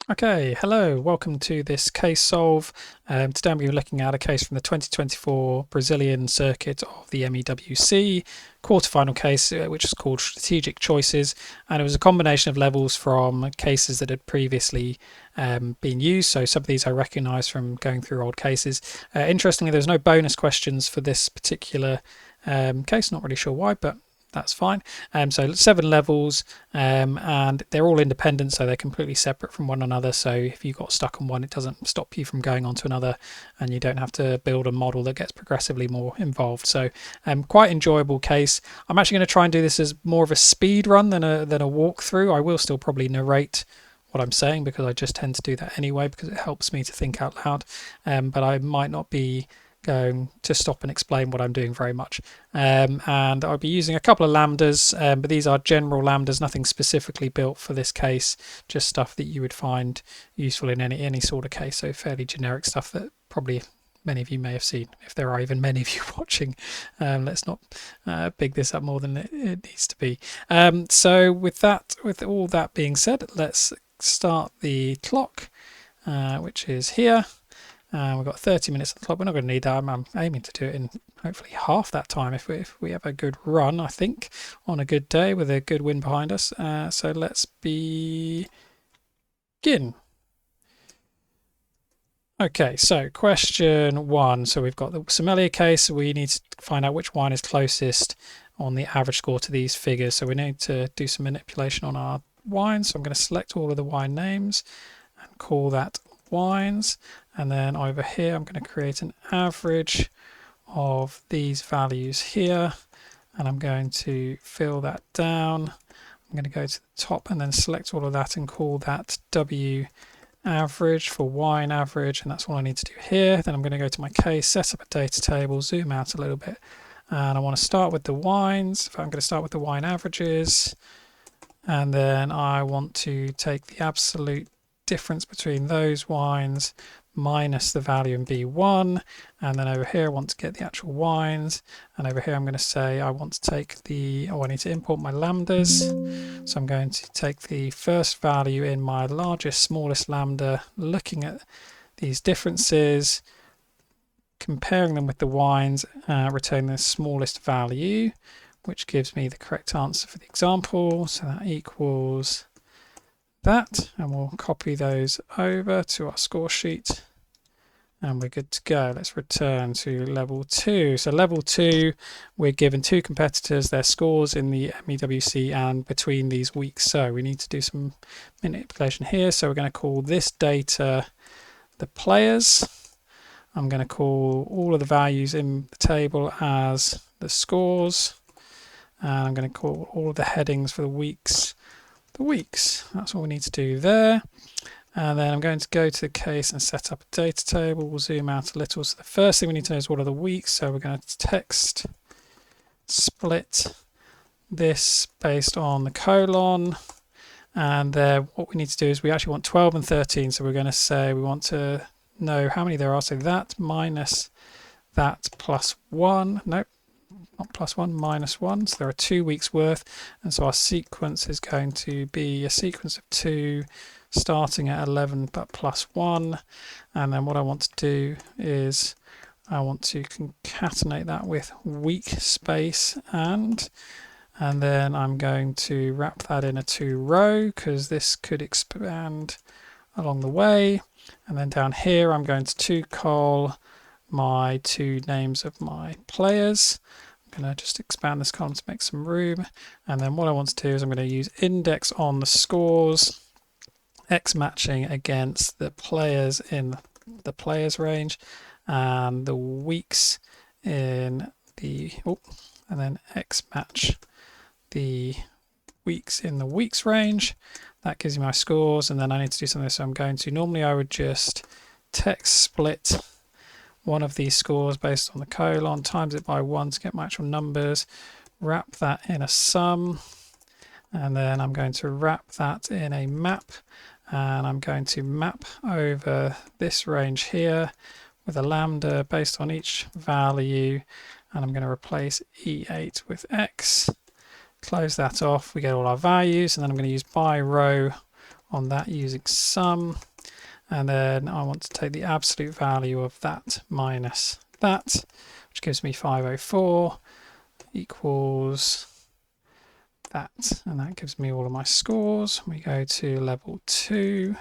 Okay, hello, welcome to this case solve. Today I'm going to be looking at a case from the 2024 Brazilian circuit of the MEWC quarterfinal case, which is called Strategic Choices, and it was a combination of levels from cases that had previously been used. So some of these I recognise from going through old cases. Interestingly, there's no bonus questions for this particular case, not really sure why, but that's fine. So 7 levels, and they're all independent, so they're completely separate from one another. So if you got stuck on one, it doesn't stop you from going on to another, and you don't have to build a model that gets progressively more involved. So quite enjoyable case. I'm actually going to try and do this as more of a speed run than a walkthrough. I will still probably narrate what I'm saying because I just tend to do that anyway because it helps me to think out loud. But I might not be going to stop and explain what I'm doing very much. And I'll be using a couple of lambdas, but these are general lambdas, nothing specifically built for this case, just stuff that you would find useful in any sort of case. So fairly generic stuff that probably many of you may have seen, if there are even many of you watching. Let's not big this up more than it needs to be. So with all that being said, let's start the clock, which is here. We've got 30 minutes on the clock. We're not going to need that. I'm aiming to do it in hopefully half that time if we have a good run, I think, on a good day with a good wind behind us. So let's begin. Okay, so question 1. So we've got the sommelier case. We need to find out which wine is closest on the average score to these figures. So we need to do some manipulation on our wines. So I'm going to select all of the wine names and call that wines, and then over here I'm going to create an average of these values here, and I'm going to fill that down. I'm going to go to the top and then select all of that and call that W average for wine average, and that's all I need to do here. Then I'm going to go to my case, set up a data table, zoom out a little bit, and I want to start with the wines. I'm going to start with the wine averages, and then I want to take the absolute difference between those wines minus the value in B1, and then over here I want to get the actual wines, and over here I'm going to say I want to take I need to import my lambdas. So I'm going to take the first value in my largest, smallest lambda, looking at these differences, comparing them with the wines, returning the smallest value, which gives me the correct answer for the example. So that equals that, and we'll copy those over to our score sheet, and we're good to go. Let's return to level 2. So level 2, we're given 2 competitors, their scores in the MEWC and between these weeks. So we need to do some manipulation here. So we're going to call this data the players. I'm going to call all of the values in the table as the scores, and I'm going to call all of the headings for the weeks That's all we need to do there. And then I'm going to go to the case and set up a data table. We'll zoom out a little. So the first thing we need to know is what are the weeks. So we're going to text split this based on the colon. And what we need to do is we actually want 12 and 13. So we're going to say we want to know how many there are. So that minus that plus 1. Nope. Not plus 1, minus 1. So there are 2 weeks worth, and so our sequence is going to be a sequence of 2 starting at 11 but plus 1. And then what I want to do is I want to concatenate that with week space and then I'm going to wrap that in a 2 row because this could expand along the way. And then down here I'm going to call my 2 names of my players. I'm going to just expand this column to make some room, and then what I want to do is I'm going to use index on the scores, X matching against the players in the players range, and the weeks in the and then X match the weeks in the weeks range. That gives me my scores, and then I need to do something. So I'm going to, normally I would just text split one of these scores based on the colon, times it by 1 to get my actual numbers, wrap that in a sum, and then I'm going to wrap that in a map, and I'm going to map over this range here with a lambda based on each value, and I'm going to replace E8 with X, close that off, we get all our values, and then I'm going to use by row on that using sum, and then I want to take the absolute value of that minus that, which gives me 504 equals that, and that gives me all of my scores. We go to level 2,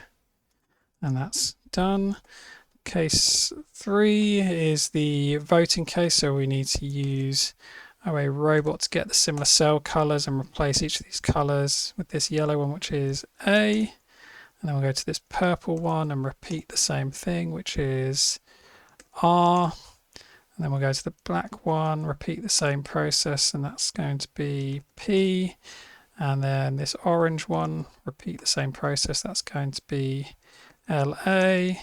and that's done. Case 3 is the voting case, so we need to use OA robot to get the similar cell colors and replace each of these colors with this yellow one, which is A, and then we'll go to this purple one and repeat the same thing, which is R, and then we'll go to the black one, repeat the same process, and that's going to be P, and then this orange one, repeat the same process, that's going to be LA,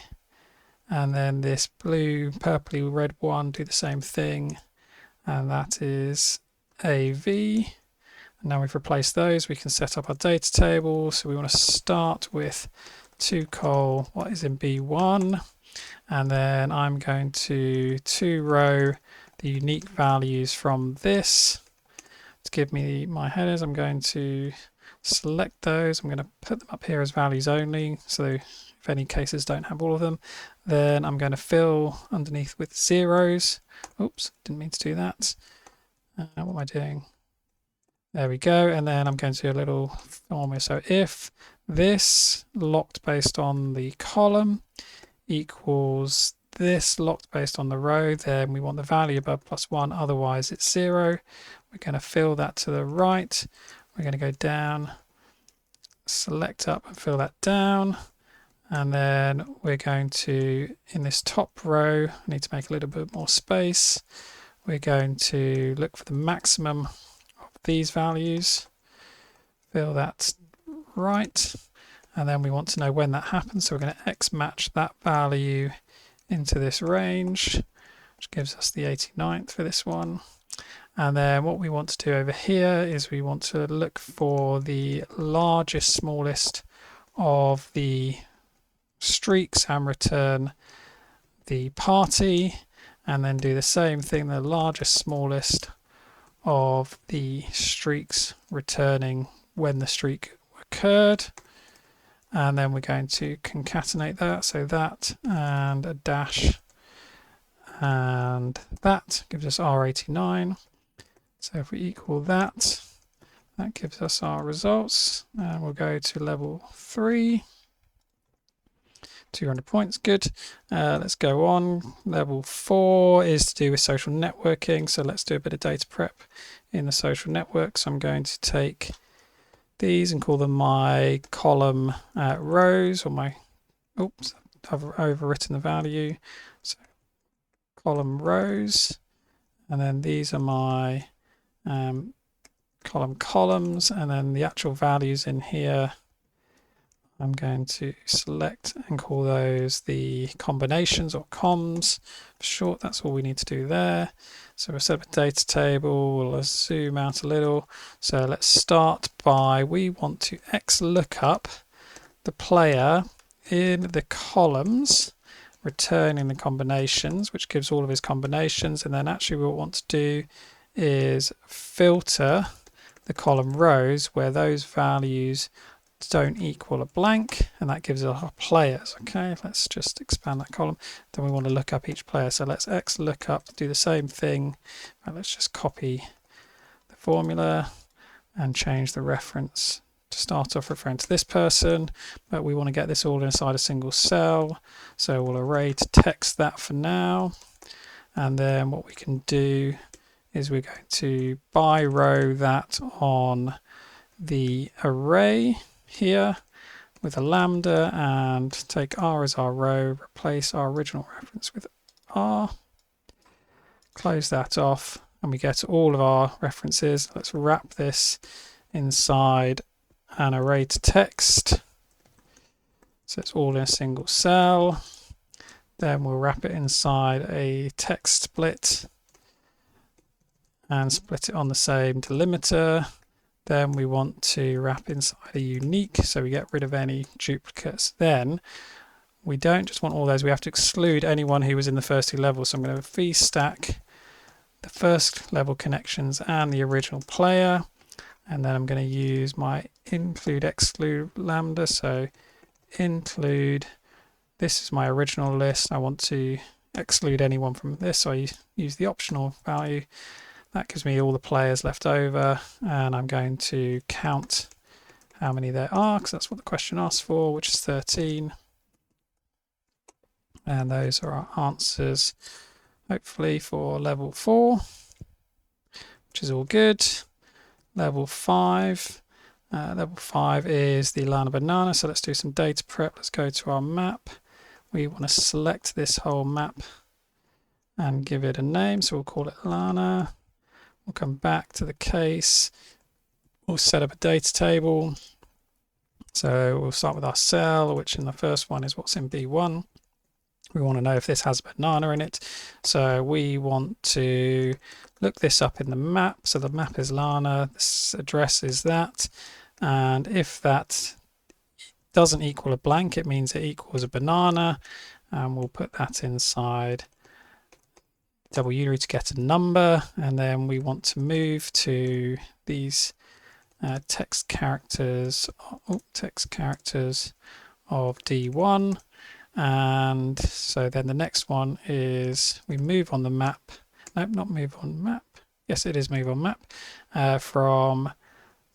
and then this blue, purpley, red one, do the same thing, and that is AV. And now we've replaced those, we can set up our data table. So we want to start with 2col what is in B1, and then I'm going to 2row the unique values from this to give me my headers. I'm going to select those, I'm going to put them up here as values only, so if any cases don't have all of them. Then I'm going to fill underneath with zeros. Oops, didn't mean to do that. What am I doing? There we go. And then I'm going to do a little formula. So if this locked based on the column equals this locked based on the row, then we want the value above +1, otherwise it's 0. We're going to fill that to the right. We're going to go down, select up and fill that down. And then we're going to, in this top row, I need to make a little bit more space. We're going to look for the maximum of these values, fill that right, and then we want to know when that happens. So we're going to X match that value into this range, which gives us the 89th for this one. And then what we want to do over here is we want to look for the largest, smallest of the streaks and return the party, and then do the same thing, the largest, smallest of the streaks returning when the streak occurred, and then we're going to concatenate that, so that and a dash, and that gives us R89. So if we equal that, that gives us our results, and we'll go to level 3. 200 points, good. Let's go on. Level 4 is to do with social networking, so let's do a bit of data prep in the social network. So I'm going to take these and call them my column rows, or my, oops, I've overwritten the value, so column rows, and then these are my column columns, and then the actual values in here I'm going to select and call those the combinations, or comms for short. That's all we need to do there. So we'll set up a data table, we'll zoom out a little. So let's start by, we want to XLOOKUP the player in the columns, returning the combinations, which gives all of his combinations. And then actually what we want to do is filter the column rows where those values don't equal a blank, and that gives us our players. Okay, let's just expand that column. Then we want to look up each player, so let's XLOOKUP, do the same thing. Let's just copy the formula and change the reference to start off referring to this person, but we want to get this all inside a single cell, so we'll array to text that for now. And then what we can do is we're going to by row that on the array here with a lambda, and take R as our row, replace our original reference with R, close that off, and we get all of our references. Let's wrap this inside an array to text, so it's all in a single cell. Then we'll wrap it inside a text split and split it on the same delimiter. Then we want to wrap inside a unique, so we get rid of any duplicates. Then we don't just want all those, we have to exclude anyone who was in the first 2 levels. So I'm going to VStack the first level connections and the original player, and then I'm going to use my include exclude lambda. So include, this is my original list. I want to exclude anyone from this, so I use the optional value. That gives me all the players left over, and I'm going to count how many there are, because that's what the question asks for, which is 13. And those are our answers, hopefully, for level 4, which is all good. Level 5. Level 5 is the Lana banana, so let's do some data prep. Let's go to our map. We want to select this whole map and give it a name, so we'll call it Lana. We'll come back to the case. We'll set up a data table. So we'll start with our cell, which in the first one is what's in B1. We want to know if this has a banana in it. So we want to look this up in the map. So the map is Lana, this address is that. And if that doesn't equal a blank, it means it equals a banana. And we'll put that inside double unary to get a number. And then we want to move to these text characters of D1. And so then the next one is we move on the map. Nope, not move on map. Yes, it is move on map from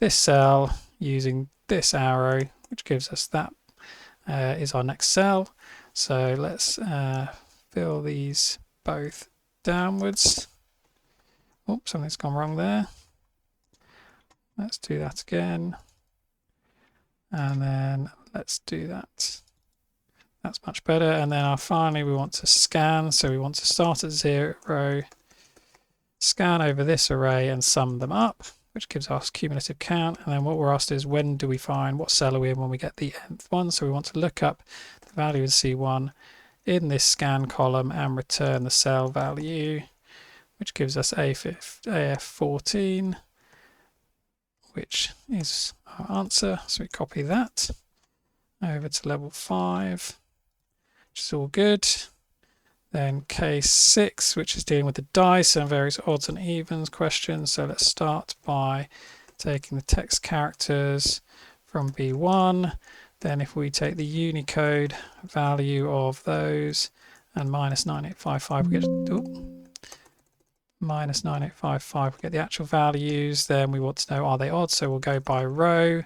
this cell using this arrow, which gives us that is our next cell. So let's fill these both downwards. Oops, something's gone wrong there. Let's do that again. And then let's do that. That's much better. And then finally we want to scan. So we want to start at 0, scan over this array and sum them up, which gives us cumulative count. And then what we're asked is when do we find, what cell are we in when we get the nth one? So we want to look up the value in C1 in this scan column and return the cell value, which gives us AF14, which is our answer. So we copy that over to level 5, which is all good. Then case 6, which is dealing with the dice and various odds and evens questions. So let's start by taking the text characters from B1. Then if we take the Unicode value of those and minus 9855, we get minus 9855, we get the actual values. Then we want to know, are they odd? So we'll go by row,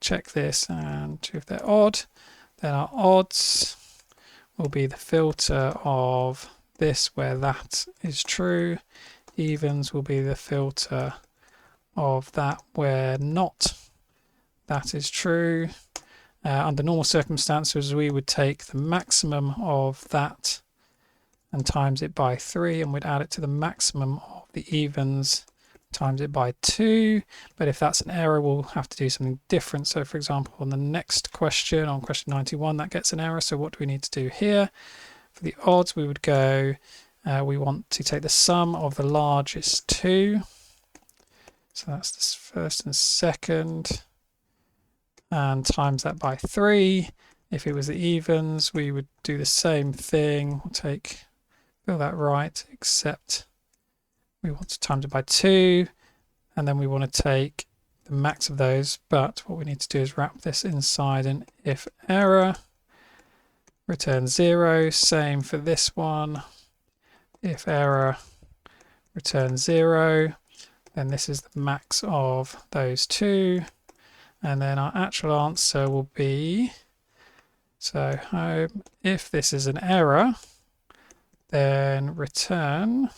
check this and if they're odd. Then our odds will be the filter of this where that is true. Evens will be the filter of that where not that is true. Under normal circumstances, we would take the maximum of that and times it by 3, and we'd add it to the maximum of the evens, times it by 2. But if that's an error, we'll have to do something different. So for example, on the next question, on question 91, that gets an error. So what do we need to do here? For the odds, we would go, we want to take the sum of the largest 2. So that's this first and second, and times that by 3. If it was the evens, we would do the same thing. We'll fill that right, except we want to times it by 2, and then we want to take the max of those. But what we need to do is wrap this inside an if error, return 0. Same for this one. If error, return 0. Then this is the max of those 2. And then our actual answer will be, so home, if this is an error, then return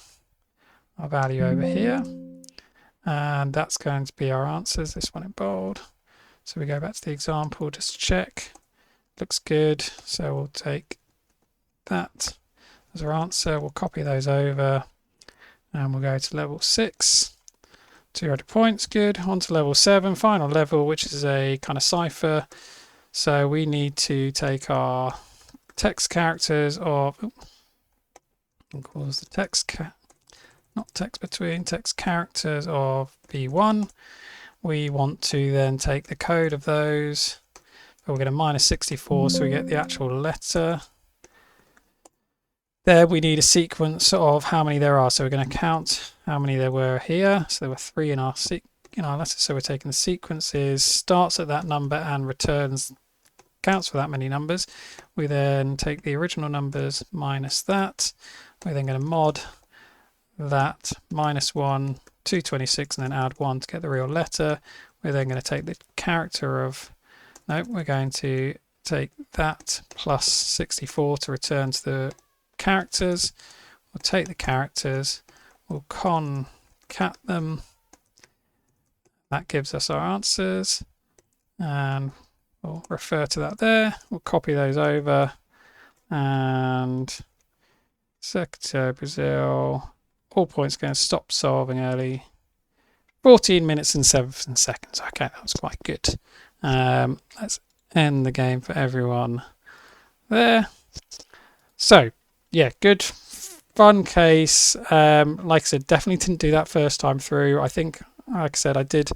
our value over here. And that's going to be our answers, this one in bold. So we go back to the example, just check. Looks good. So we'll take that as our answer. We'll copy those over and we'll go to level 6. 200 points, good. On to level 7, final level, which is a kind of cipher. So we need to take our text characters of, equals the text, not text between, text characters of B1. We want to then take the code of those. We'll get a minus 64, so we get the actual letter. There we need a sequence of how many there are. So we're going to count how many there were here. So there were 3 in our let's say we're taking the sequences, starts at that number and returns, counts for that many numbers. We then take the original numbers minus that. We're then going to mod that -1, 226, and then add 1 to get the real letter. We're then going to take the character of, no, we're going to take that plus 64 to return to the characters. We'll take the characters, we'll concat them. That gives us our answers, and we'll refer to that there. We'll copy those over, and Secretary Brazil, all points going to stop solving early. 14 minutes and 7 seconds. Okay, that was quite good. Let's end the game for everyone there. So, yeah, good, fun case. Like I said, definitely didn't do that first time through. I think, like I said, I did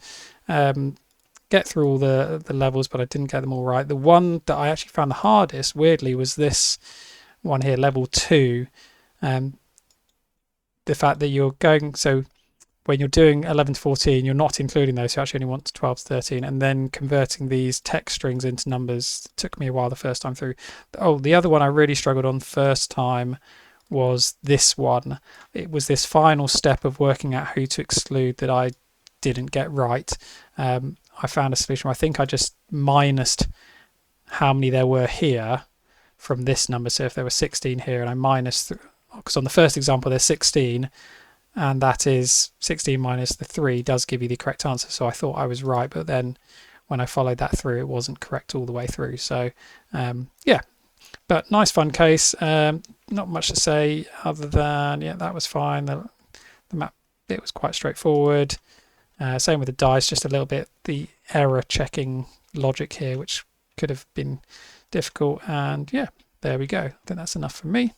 get through all the levels, but I didn't get them all right. The one that I actually found the hardest, weirdly, was this one here, level 2. The fact that you're going, so when you're doing 11 to 14, you're not including those, you actually only want 12 to 13, and then converting these text strings into numbers took me a while the first time through. Oh, the other one I really struggled on the first time was this one. It was this final step of working out who to exclude that I didn't get right. I found a solution where I think I just minused how many there were here from this number. So if there were 16 here and I minus, because on the first example there's 16, and that is 16 minus the 3 does give you the correct answer. So I thought I was right, but then when I followed that through, it wasn't correct all the way through. So yeah, but nice fun case. Not much to say other than, yeah, that was fine. The map bit was quite straightforward. Same with the dice, just a little bit the error checking logic here, which could have been difficult. And yeah, there we go. I think that's enough for me.